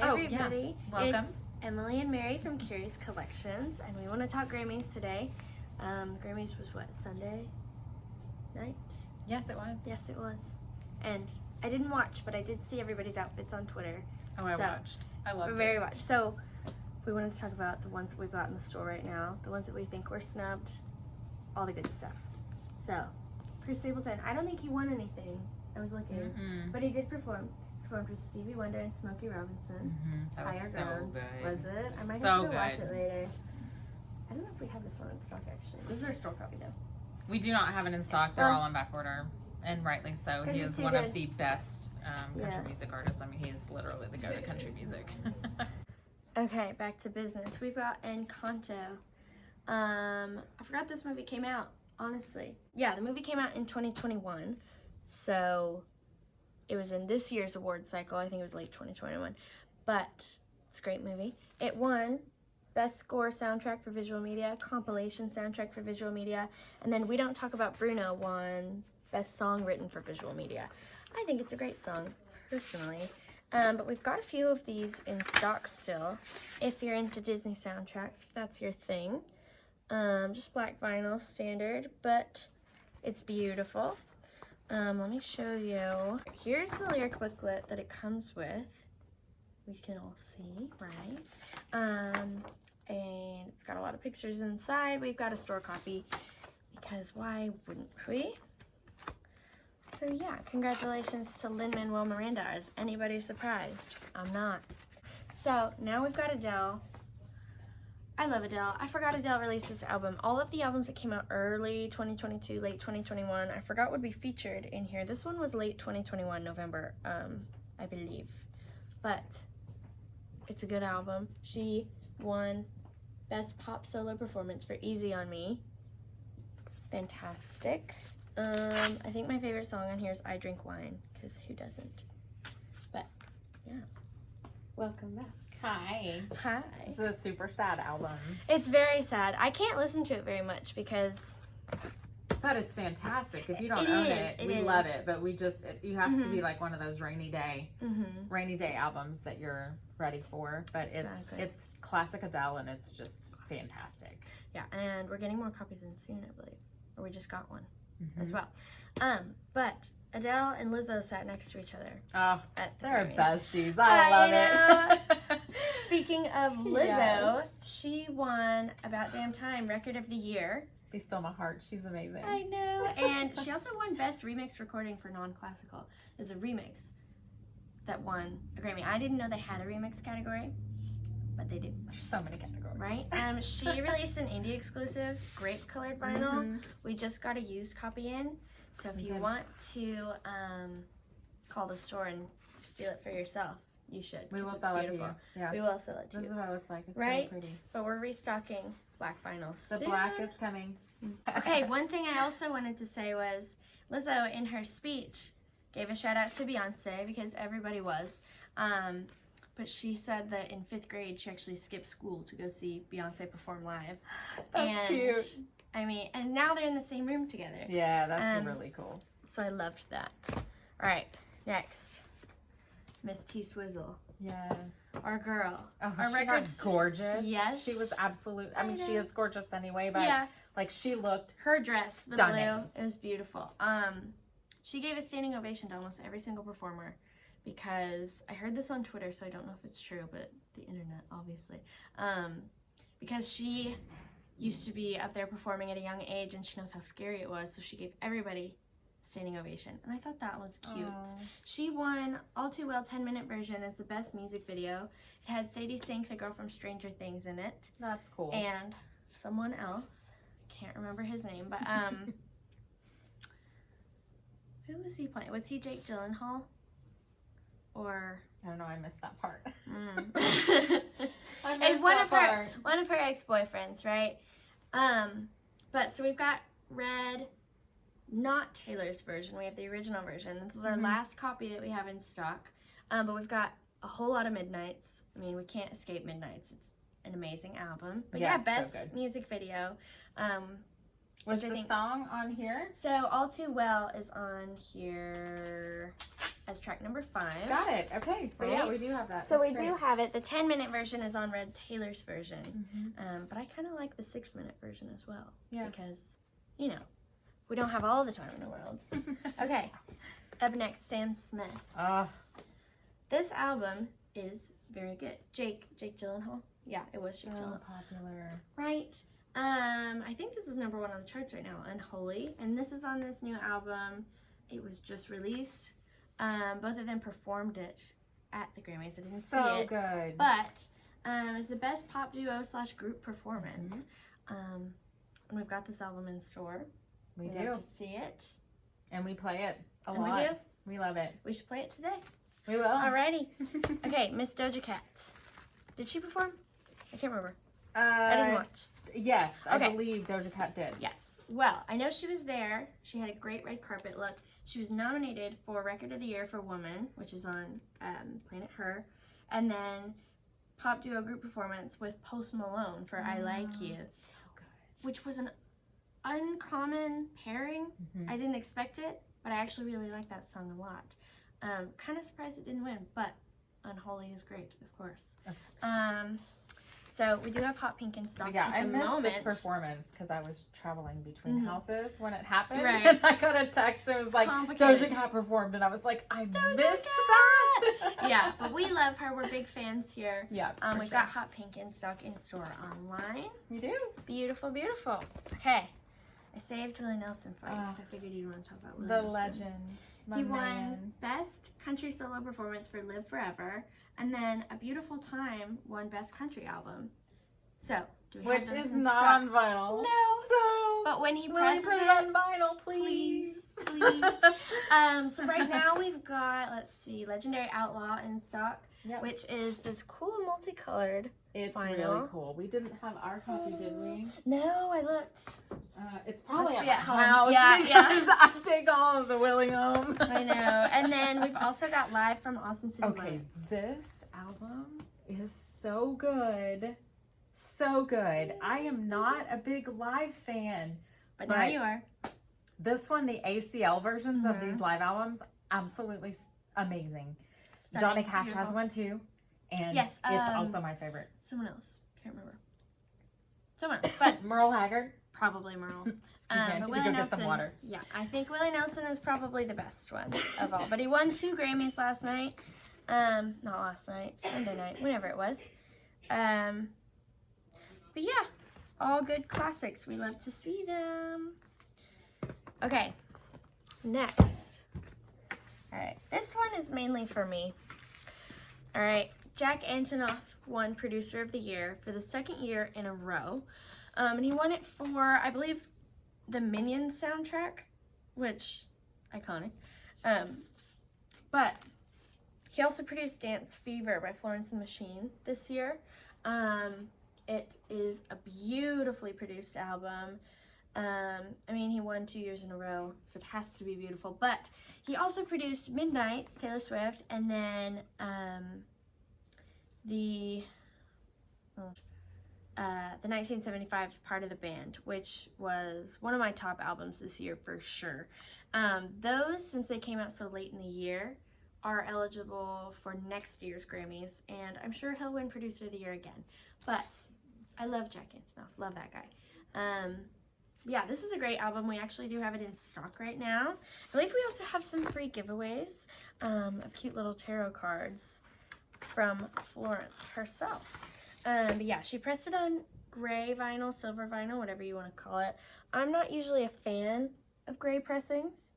everybody. Yeah. Welcome. It's Emily and Mary from Curious Collections, and we want to talk Grammys today. Grammys was what, Sunday night? Yes, it was. Yes, it was. And I didn't watch, but I did see everybody's outfits on Twitter. Oh, I watched. I loved it. Very much. So we wanted to talk about the ones that we've got in the store right now, the ones that we think were snubbed, all the good stuff. So, Chris Stapleton, I don't think he won anything. I was looking, but he did perform. Performed with Stevie Wonder and Smokey Robinson. That was Higher so Ground. good. Was it? I might So have to go good. watch it later. I don't know if we have this one in stock actually. This is our store copy though. We do not have it in stock. They're all on back order, and rightly so. He is one of the best country music artists. I mean, he is literally the go-to country music. Okay, back to business. We've got Encanto. I forgot this movie came out, honestly. Yeah, the movie came out in 2021. So it was in this year's award cycle. I think it was late 2021. But it's a great movie. It won Best Score Soundtrack for Visual Media, Compilation Soundtrack for Visual Media, and then We Don't Talk About Bruno won Best Song Written for Visual Media. I think it's a great song, personally. But we've got a few of these in stock still. If you're into Disney soundtracks, if that's your thing. Just black vinyl, standard, but it's beautiful. Let me show you. Here's the lyric booklet that it comes with. We can all see, right? And it's got a lot of pictures inside. We've got a store copy because why wouldn't we? So yeah, congratulations to Lin-Manuel Miranda. Is anybody surprised? I'm not. So now we've got Adele. I love Adele. I forgot Adele released this album. All of the albums that came out early 2022, late 2021, I forgot would be featured in here. This one was late 2021, November, I believe. But it's a good album. She won Best Pop Solo Performance for Easy on Me. Fantastic. I think my favorite song on here is I Drink Wine, because who doesn't? But, yeah. Welcome back. Hi. Hi. It's a super sad album. It's very sad. I can't listen to it very much because... But it's fantastic. If you don't own it, we love it. But you have to be like one of those rainy day albums that you're ready for. But it's classic Adele, and it's just fantastic. Yeah, and we're getting more copies in soon, I believe. Or we just got one as well. But Adele and Lizzo sat next to each other. Oh, they're Grammys. besties. I love it. Speaking of Lizzo, she won About Damn Time Record of the Year. Be Still My Heart. She's amazing. I know. And she also won Best Remix Recording for Non-Classical. There's a remix that won a Grammy. I didn't know they had a remix category, but they do. There's so many categories. Right? She released an indie exclusive, grape colored vinyl. We just got a used copy in. So if you want to call the store and steal it for yourself, you should. We will sell it to you. Yeah. We will sell it to you. This is what it looks like. It's right? so pretty. But we're restocking black vinyl soon. The black is coming. Okay, one thing I also wanted to say was Lizzo in her speech gave a shout out to Beyonce because everybody was. But she said that in 5th grade she actually skipped school to go see Beyonce perform live. That's cute. I mean, and now they're in the same room together. Yeah, that's really cool. So I loved that. All right, next. Miss T Swizzle. Yes. Our girl. Oh, our she got gorgeous. Yes. She was absolute. I mean, she is gorgeous anyway, but like she looked her dress, stunning. The blue, it was beautiful. She gave a standing ovation to almost every single performer because I heard this on Twitter, so I don't know if it's true, but the internet, obviously. Because she used to be up there performing at a young age and she knows how scary it was, so she gave everybody a standing ovation, and I thought that was cute. She won All Too Well 10-minute version as the best music video. It had Sadie Sink, the girl from Stranger Things, in it. That's cool. And someone else, can't remember his name, but who was he playing? Was he Jake Gyllenhaal? Or I don't know, I missed that part. It's one of her ex-boyfriends, right? But so we've got Red, not Taylor's version. We have the original version. This is our last copy that we have in stock. But we've got a whole lot of Midnights. I mean, we can't escape Midnights. It's an amazing album. But yeah, best music video. Was the song on here? So All Too Well is on here. as track number 5. Got it. Okay, so yeah, we do have that. So we do have it. The 10-minute version is on Red Taylor's version, but I kind of like the 6-minute version as well. Yeah. Because, you know, we don't have all the time in the world. Okay, up next, Sam Smith. This album is very good. Jake Gyllenhaal. Yeah, it was Jake Gyllenhaal. Popular. Right. I think this is number 1 on the charts right now, Unholy, and this is on this new album. It was just released. Both of them performed it at the Grammys. I didn't see it. So good. But it's the best pop duo / group performance. And we've got this album in store. We do. Love to see it. And we play it a lot. We do. We love it. We should play it today. We will. Alrighty. Okay, Miss Doja Cat. Did she perform? I can't remember. I didn't watch. Yes, I believe Doja Cat did. Yes. Well, I know she was there. She had a great red carpet look. She was nominated for Record of the Year for Woman, which is on Planet Her. And then Pop Duo Group Performance with Post Malone for I Like You. So good. Which was an uncommon pairing. I didn't expect it, but I actually really like that song a lot. Kind of surprised it didn't win, but Unholy is great, of course. So we do have Hot Pink in stock at the moment. I missed this performance because I was traveling between houses when it happened. Right. And I got a text. It was like, Doja Cat performed. And I was like, I missed that. Yeah, but we love her. We're big fans here. Yeah, we've got Hot Pink in stock in store online. You do? Beautiful, beautiful. Okay. I saved Willie Nelson for you because I figured you'd want to talk about Willie Nelson. The legend. He won Best Country Solo Performance for Live Forever. And then A Beautiful Time won Best Country Album. So, do we have Which is in not stock? on vinyl. No. So, but when he will presses you put it on vinyl, please? Please. So right now we've got, let's see, Legendary Outlaw in stock, which is this cool multicolored It's vinyl. really cool. We didn't have our copy, did we? No, I looked. It's probably at be my at home. house because I take all of the Willie home. I know. And then we've also got Live from Austin City Limits. This album is so good. So good. I am not a big live fan. But now you are. This one, the ACL versions of these live albums, absolutely amazing. Stunning. Johnny Cash has one too. And yes, it's also my favorite. Someone else. Can't remember. Someone else. But Merle Haggard. Probably Merle. Excuse me, I need to go get some water. Yeah, I think Willie Nelson is probably the best one of all. But he won 2 Grammys last night. Not last night, Sunday night, whenever it was. But yeah, all good classics. We love to see them. Okay, next. All right, this one is mainly for me. All right, Jack Antonoff won Producer of the Year for the 2nd year in a row. And he won it for, I believe, the Minions soundtrack, which, iconic. But he also produced Dance Fever by Florence and the Machine this year. It is a beautifully produced album. I mean, he won 2 years in a row, so it has to be beautiful. But he also produced Midnight's Taylor Swift, and then the 1975's Part of the Band, which was one of my top albums this year for sure. Those, since they came out so late in the year, are eligible for next year's Grammys, and I'm sure he'll win Producer of the Year again. But I love Jack Antonoff, love that guy. Yeah, this is a great album. We actually do have it in stock right now. I believe we also have some free giveaways of cute little tarot cards from Florence herself. But yeah, she pressed it on gray vinyl, silver vinyl, whatever you want to call it. I'm not usually a fan of gray pressings,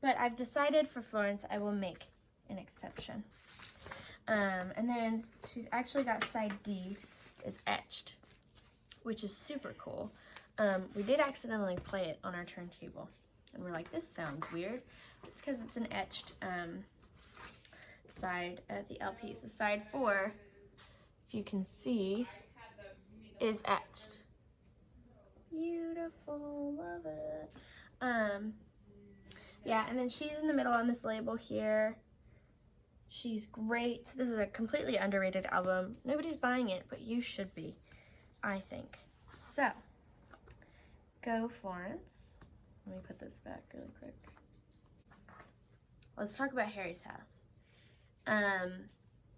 but I've decided for Florence I will make an exception. And then she's actually got side D is etched, which is super cool. We did accidentally play it on our turntable, and we're like, this sounds weird. It's because it's an etched side of the LP. So side 4, if you can see, is etched. Beautiful, love it. Yeah, and then she's in the middle on this label here. She's great. This is a completely underrated album. Nobody's buying it, but you should be, I think. So, go Florence. Let me put this back really quick. let's talk about Harry's House.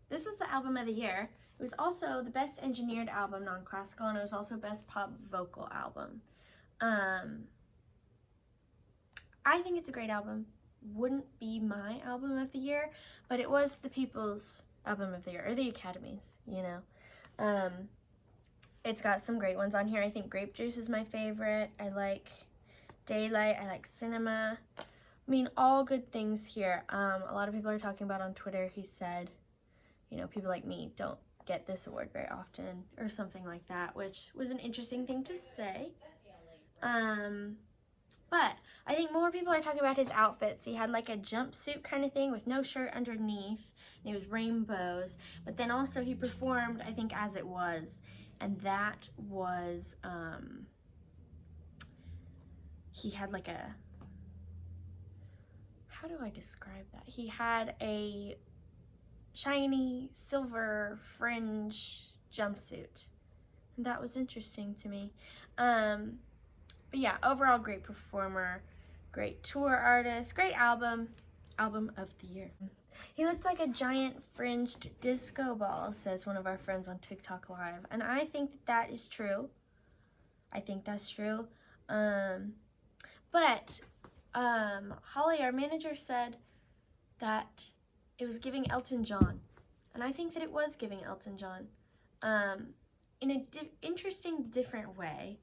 This was the album of the year. It was also the best engineered album, non-classical, and it was also best pop vocal album. I think it's a great album. Wouldn't be my album of the year, but it was the people's album of the year, or the Academy's, you know. It's got some great ones on here. I think Grape Juice is my favorite. I like Daylight. I like Cinema. I mean, all good things here. A lot of people are talking about on Twitter, he said, you know, people like me don't get this award very often, or something like that, which was an interesting thing to say. But I think more people are talking about his outfits. He had like a jumpsuit kind of thing with no shirt underneath, and it was rainbows. But then also he performed, I think, As It Was, and that was, he had like a, how do I describe that? He had a shiny silver fringe jumpsuit, and that was interesting to me. But yeah, overall great performer, great tour artist, great album of the year. He looked like a giant fringed disco ball, says one of our friends on TikTok Live, and I think that is true. I think that's true. But Holly, our manager, said that it was giving Elton John, and I think that it was giving Elton John, in an interesting, different way.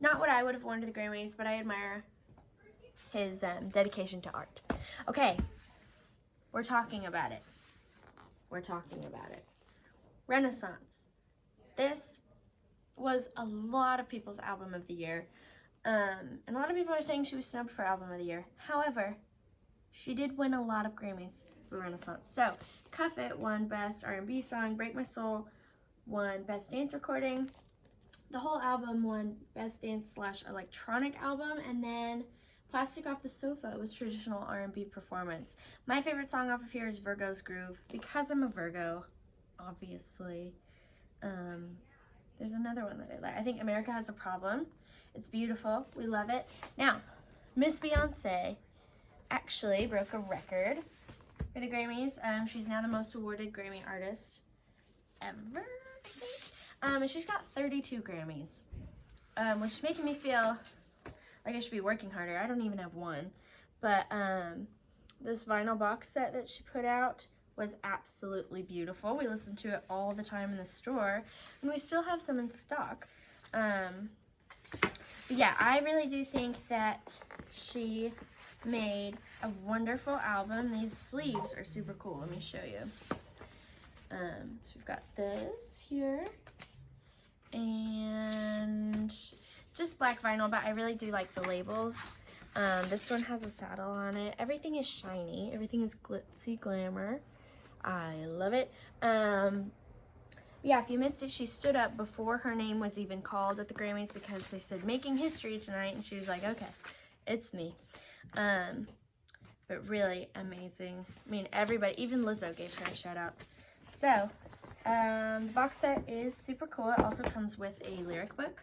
Not what I would have worn to the Grammys, but I admire his dedication to art. Okay, we're talking about it. Renaissance. This was a lot of people's album of the year. And a lot of people are saying she was snubbed for album of the year. However, she did win a lot of Grammys for Renaissance. So, Cuff It won Best R&B Song. Break My Soul won Best Dance Recording. The whole album won Best Dance / Electronic Album. And then Plastic Off the Sofa was Traditional R&B Performance. My favorite song off of here is Virgo's Groove, because I'm a Virgo, obviously. There's another one that I like. I think America Has a Problem. It's beautiful. We love it. Now, Miss Beyonce actually broke a record for the Grammys. She's now the most awarded Grammy artist ever, I think. And she's got 32 Grammys, which is making me feel like I should be working harder. I don't even have one. But this vinyl box set that she put out was absolutely beautiful. We listened to it all the time in the store, and we still have some in stock. But yeah, I really do think that she made a wonderful album. These sleeves are super cool. Let me show you. So we've got this here, and just black vinyl, but I really do like the labels. This one has a saddle on it. Everything is shiny. Everything is glitzy glamour. I love it. Yeah, if you missed it, she stood up before her name was even called at the Grammys, because they said making history tonight, and she was like, okay, it's me. But really amazing. I mean, everybody, even Lizzo gave her a shout out. So, the box set is super cool. It also comes with a lyric book.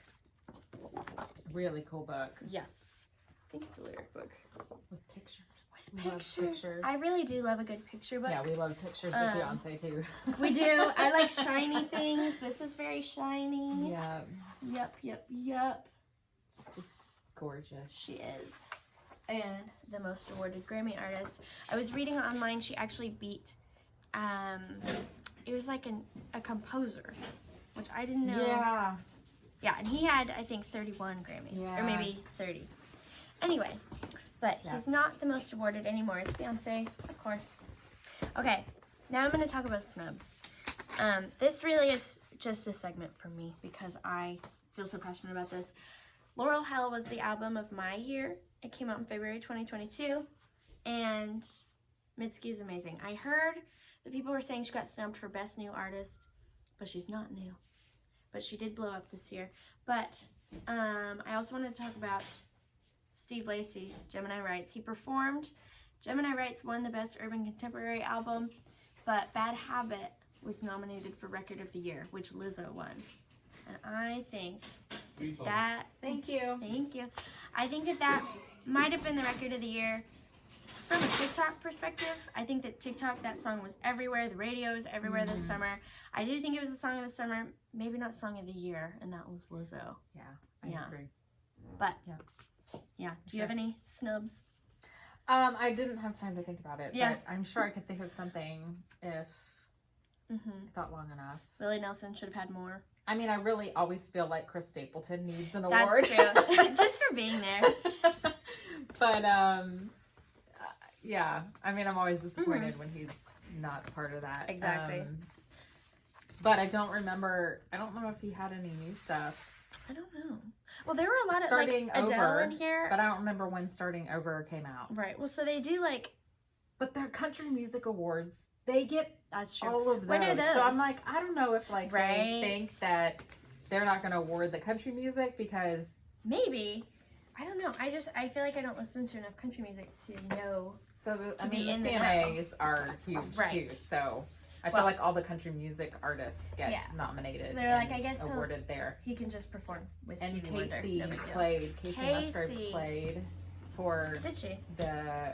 Really cool book. Yes. I think it's a lyric book. With pictures. Pictures. I really do love a good picture book. Yeah, we love pictures with Beyonce too. We do. I like shiny things. This is very shiny. Yeah. Yep. Just gorgeous. She is. And the most awarded Grammy artist. I was reading online, she actually beat, it was like a composer, which I didn't know. Yeah. Yeah, and he had, I think, 31 Grammys, or maybe 30. Anyway, but he's not the most awarded anymore. It's Beyonce, of course. Okay, now I'm going to talk about snubs. This really is just a segment for me because I feel so passionate about this. Laurel Hell was the album of my year. It came out in February 2022, and Mitski is amazing. I heard that people were saying she got snubbed for Best New Artist, but she's not new. But she did blow up this year. But I also wanted to talk about Steve Lacy, Gemini Rights. He performed. Gemini Rights won the Best Urban Contemporary Album, but Bad Habit was nominated for Record of the Year, which Lizzo won. And I think that... Thank you. I think that might have been the Record of the Year from a TikTok perspective, I think that TikTok, that song was everywhere. The radio was everywhere this summer. I do think it was the song of the summer. Maybe not song of the year, and that was Lizzo. Yeah, I agree. But, yeah. Do you have any snubs? I didn't have time to think about it, Yeah. but I'm sure I could think of something if I thought long enough. Willie Nelson should have had more. I mean, I really always feel like Chris Stapleton needs an That's award. true. Just for being there. But, yeah. I mean, I'm always disappointed when he's not part of that. Exactly. But I don't know if he had any new stuff. I don't know. Well, there were a lot Starting of, like, Adele Over, in here. But I don't remember when Starting Over came out. Right. Well, so they do, like... But their country music awards, they get That's true. all of those. When are those? So I'm like, I don't know if, like, they think that they're not going to award the country music because... Maybe. I don't know. I feel like I don't listen to enough country music to know... So, the in the CMAs are huge, too. So... I feel like all the country music artists get nominated. So they're like, I guess awarded there. He can just perform with and Stevie Wonder. Casey Musgraves played for the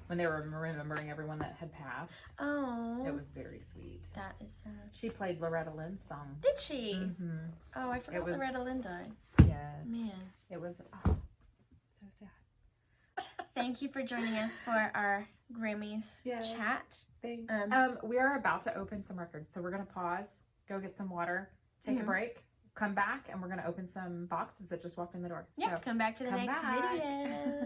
when they were remembering everyone that had passed. Oh, it was very sweet. That is sad. She played Loretta Lynn's song. Did she? Mm-hmm. Oh, I forgot Loretta Lynn died. Yes. Man, it was so sad. Thank you for joining us for our Grammys chat. Thanks. We are about to open some records, so we're going to pause, go get some water, take a break, come back, and we're going to open some boxes that just walked in the door. Yeah, come back to the next video.